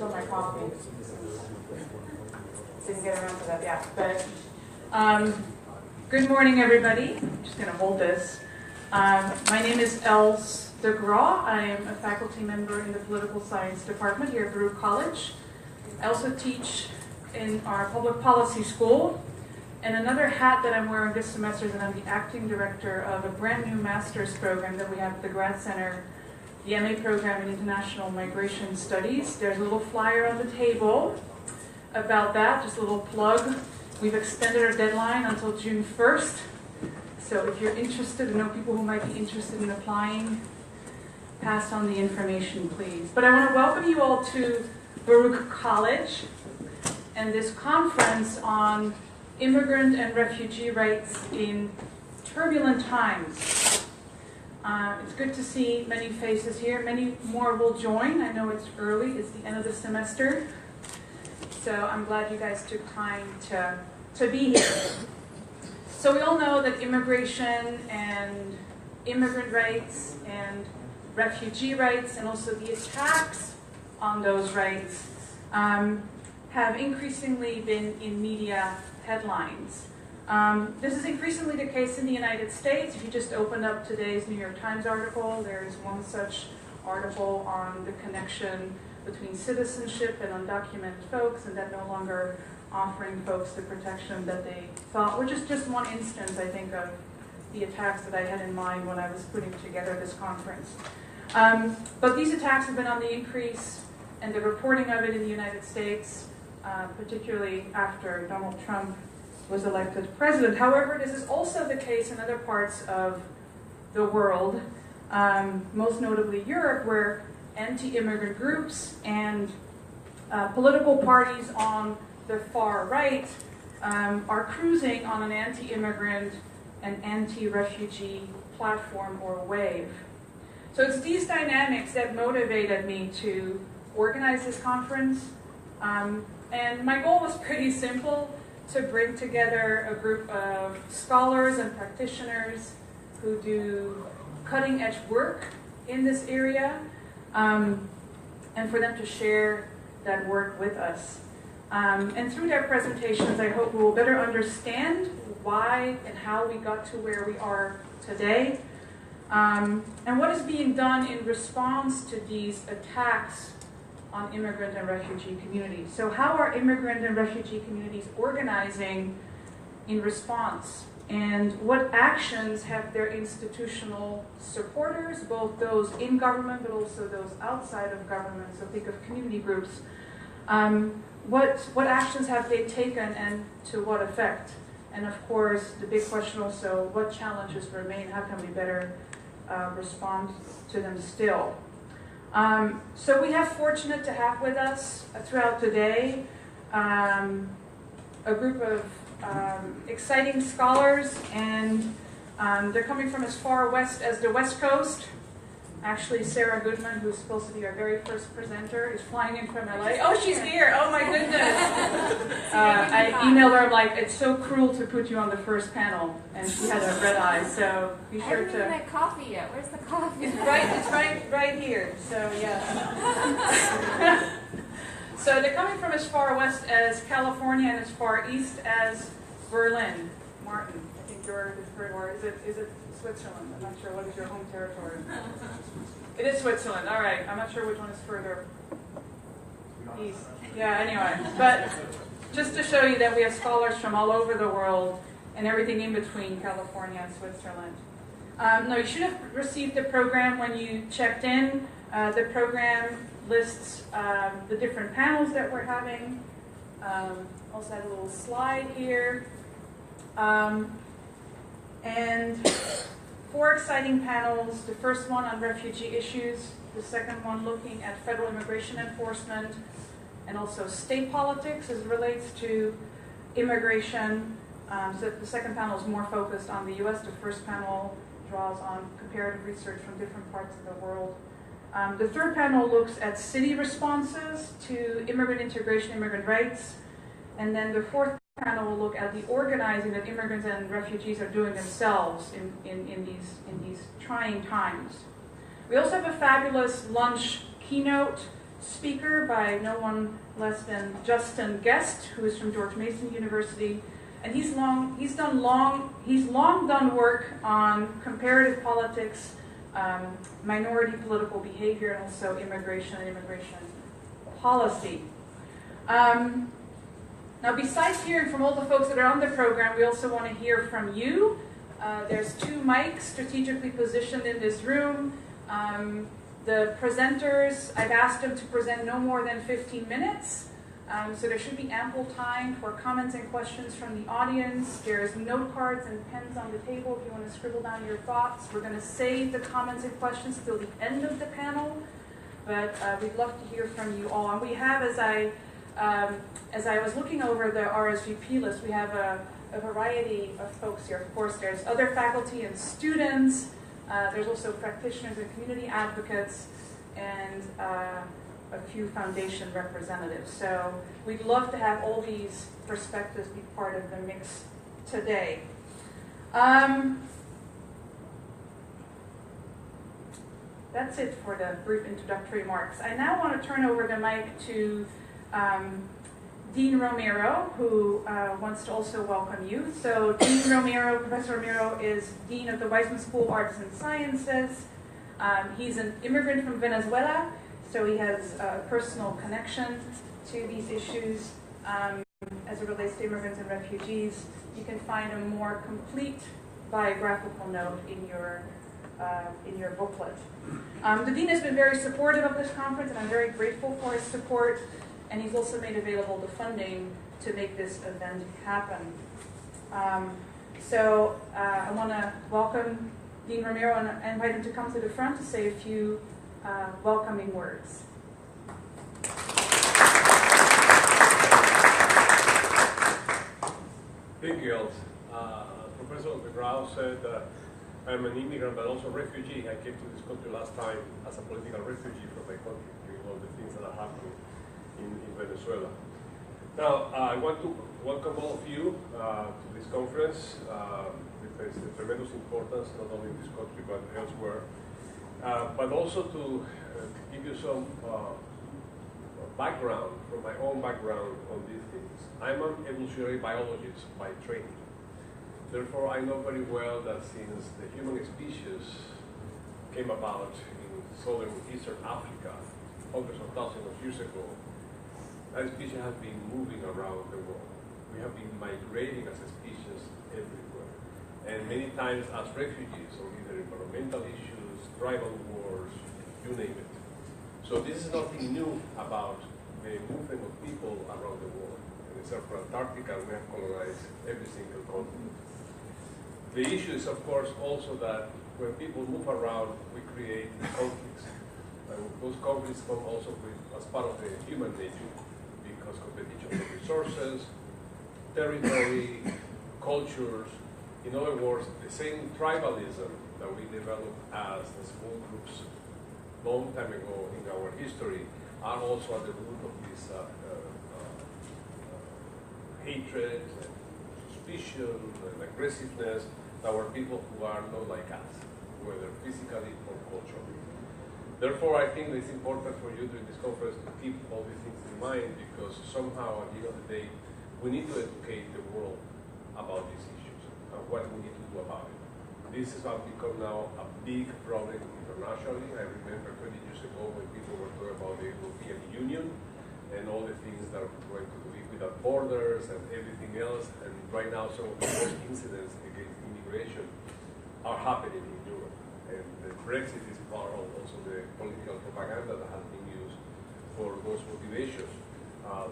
spilled my coffee. Didn't get around to that yet. But good morning, everybody. I'm just going to hold this. My name is Els de Graaf. I am a faculty member in the Political Science Department here at Baruch College. I also teach in our public policy school. And another hat that I'm wearing this semester is that I'm the acting director of a brand new master's program that we have at the Grad Center, the MA program in International Migration Studies. There's a little flyer on the table about that, just a little plug. We've extended our deadline until June 1st. So if you're interested and know people who might be interested in applying, pass on the information, please. But I want to welcome you all to Baruch College and this conference on immigrant and refugee rights in turbulent times. It's good to see many faces here. Many more will join. I know it's early. It's the end of the semester. So I'm glad you guys took time to be here. So we all know that immigration and immigrant rights and refugee rights and also the attacks on those rights have increasingly been in media headlines. This is increasingly the case in the United States. If you just open up today's New York Times article, there is one such article on the connection between citizenship and undocumented folks, and that no longer offering folks the protection that they thought, which is just one instance, I think, of the attacks that I had in mind when I was putting together this conference. But these attacks have been on the increase, and the reporting of it in the United States, particularly after Donald Trump was elected president. However, this is also the case in other parts of the world, most notably Europe, where anti-immigrant groups and political parties on the far right are cruising on an anti-immigrant and anti-refugee platform or wave. So it's these dynamics that motivated me to organize this conference. And my goal was pretty simple, to bring together a group of scholars and practitioners who do cutting-edge work in this area, and for them to share that work with us. And through their presentations, I hope we will better understand why and how we got to where we are today, and what is being done in response to these attacks on immigrant and refugee communities. So how are immigrant and refugee communities organizing in response? And what actions have their institutional supporters, both those in government but also those outside of government, so think of community groups, what actions have they taken and to what effect? And of course, the big question also, what challenges remain? How can we better respond to them still? So we have fortunate to have with us throughout the day a group of exciting scholars, and they're coming from as far west as the West Coast. Actually, Sarah Goodman, who's supposed to be our very first presenter, is flying in from LA. Oh, she's here! Oh my goodness! I emailed her, I'm like, it's so cruel to put you on the first panel, and she had a red eye, so be sure to... I haven't even had coffee yet. Where's the coffee? It's right here, so yeah. So they're coming from as far west as California and as far east as Berlin. Martin, I think you're the or is it Switzerland? I'm not sure. What is your home territory? It is Switzerland. All right. I'm not sure which one is further east. Yeah, anyway. But just to show you that we have scholars from all over the world and everything in between California and Switzerland. No, you should have received the program when you checked in. The program lists the different panels that we're having. Also had a little slide here. And 4 exciting panels. The first one on refugee issues, the second one looking at federal immigration enforcement and also state politics as it relates to immigration. So the second panel is more focused on the US. The first panel draws on comparative research from different parts of the world. The third panel looks at city responses to immigrant integration, immigrant rights. And then the fourth panel will look at the organizing that immigrants and refugees are doing themselves in these trying times. We also have a fabulous lunch keynote speaker by no one less than Justin Guest, who is from George Mason University. And he's long done work on comparative politics, minority political behavior, and also immigration and immigration policy. Now, besides hearing from all the folks that are on the program, we also want to hear from you. There's 2 mics strategically positioned in this room. The presenters, I've asked them to present no more than 15 minutes. So there should be ample time for comments and questions from the audience. There's note cards and pens on the table if you want to scribble down your thoughts. We're going to save the comments and questions till the end of the panel, but we'd love to hear from you all. And we have, as I was looking over the RSVP list, we have a variety of folks here. Of course, there's other faculty and students. There's also practitioners and community advocates, and a few foundation representatives. So we'd love to have all these perspectives be part of the mix today. That's it for the brief introductory remarks. I now want to turn over the mic to Dean Romero, who wants to also welcome you. So Dean Romero, Professor Romero is Dean of the Weizmann School of Arts and Sciences. He's an immigrant from Venezuela, so he has a personal connection to these issues as it relates to immigrants and refugees. You can find a more complete biographical note in your booklet. The Dean has been very supportive of this conference, and I'm very grateful for his support. And he's also made available the funding to make this event happen. So I want to welcome Dean Romero and invite him to come to the front to say a few welcoming words. Thank you, Els. Professor DeGraw said I'm an immigrant but also a refugee. I came to this country last time as a political refugee from my country, doing all the things that are happening in Venezuela. Now, I want to welcome all of you to this conference. It is a tremendous importance, not only in this country but elsewhere, but also to give you some background from my own background on these things. I'm an evolutionary biologist by training. Therefore, I know very well that since the human species came about in southern Eastern Africa hundreds of thousands of years ago, that species has been moving around the world. We have been migrating as a species everywhere, and many times as refugees on either environmental issues, tribal wars, you name it. So this is nothing new about the movement of people around the world. And except for Antarctica, we have colonized every single continent. The issue is, of course, also that when people move around, we create conflicts. And those conflicts come also as part of the human nature, because competition for resources, territory, cultures. In other words, the same tribalism that we developed as small groups long time ago in our history are also at the root of this hatred and suspicion and aggressiveness toward people who are not like us, whether physically or culturally. Therefore, I think it's important for you during this conference to keep all these things in mind, because somehow at the end of the day, we need to educate the world about these issues and what we need to do about it. This has become now a big problem internationally. I remember 20 years ago when people were talking about the European Union and all the things that are going to be without borders and everything else. And right now, some of the worst incidents against immigration are happening in Europe. And the Brexit is part of also the political propaganda that has been used for those motivations.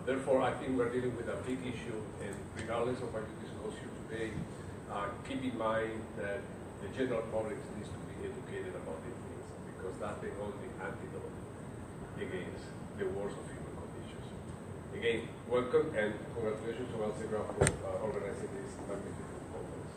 Therefore, I think we're dealing with a big issue, and regardless of what you discuss here today, keep in mind that the general public needs to be educated about these things, because that's the only antidote against the worst of human conditions. Again, welcome and congratulations to Elsie Graf for organizing this magnificent conference.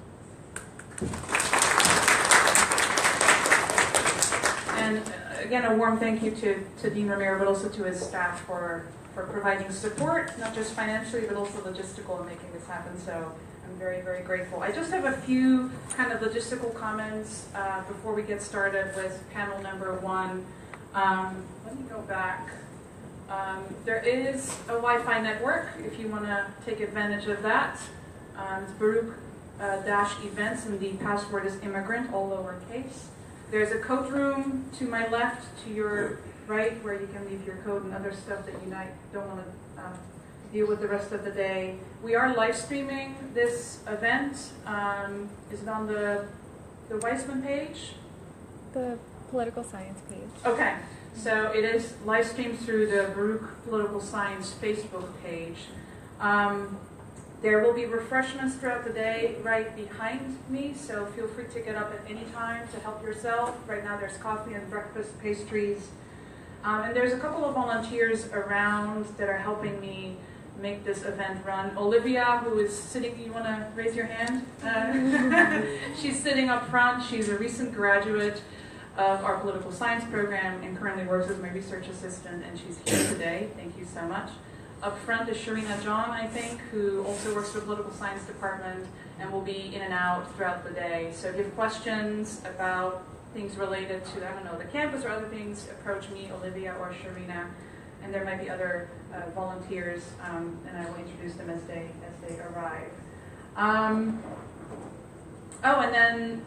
And again, a warm thank you to Dean Romero, but also to his staff for providing support, not just financially, but also logistical in making this happen. So I'm very, very grateful. I just have a few kind of logistical comments before we get started with panel number one. Let me go back. There is a Wi-Fi network if you want to take advantage of that. It's Baruch-events, and the password is immigrant, all lowercase. There's a code room to my left, to your right, where you can leave your code and other stuff that you don't want to deal with the rest of the day. We are live streaming this event. Is it on the Weissman page? The political science page. Okay, so it is live streamed through the Baruch Political Science Facebook page. There will be refreshments throughout the day right behind me, so feel free to get up at any time to help yourself. Right now there's coffee and breakfast pastries. And there's a couple of volunteers around that are helping me make this event run. Olivia, who is sitting, you want to raise your hand? She's sitting up front. She's a recent graduate of our political science program and currently works as my research assistant, and she's here today. Thank you so much. Up front is Sharina John, I think, who also works for the political science department and will be in and out throughout the day. So if you have questions about things related to, I don't know, the campus or other things, approach me, Olivia, or Sharina. And there might be other volunteers, and I will introduce them as they arrive. And then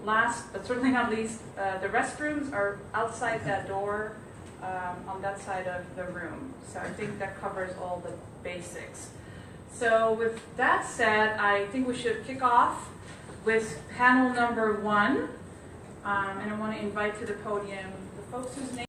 last but certainly not least, the restrooms are outside that door on that side of the room. So I think that covers all the basics. So with that said, I think we should kick off with panel number 1. And I want to invite to the podium the folks whose names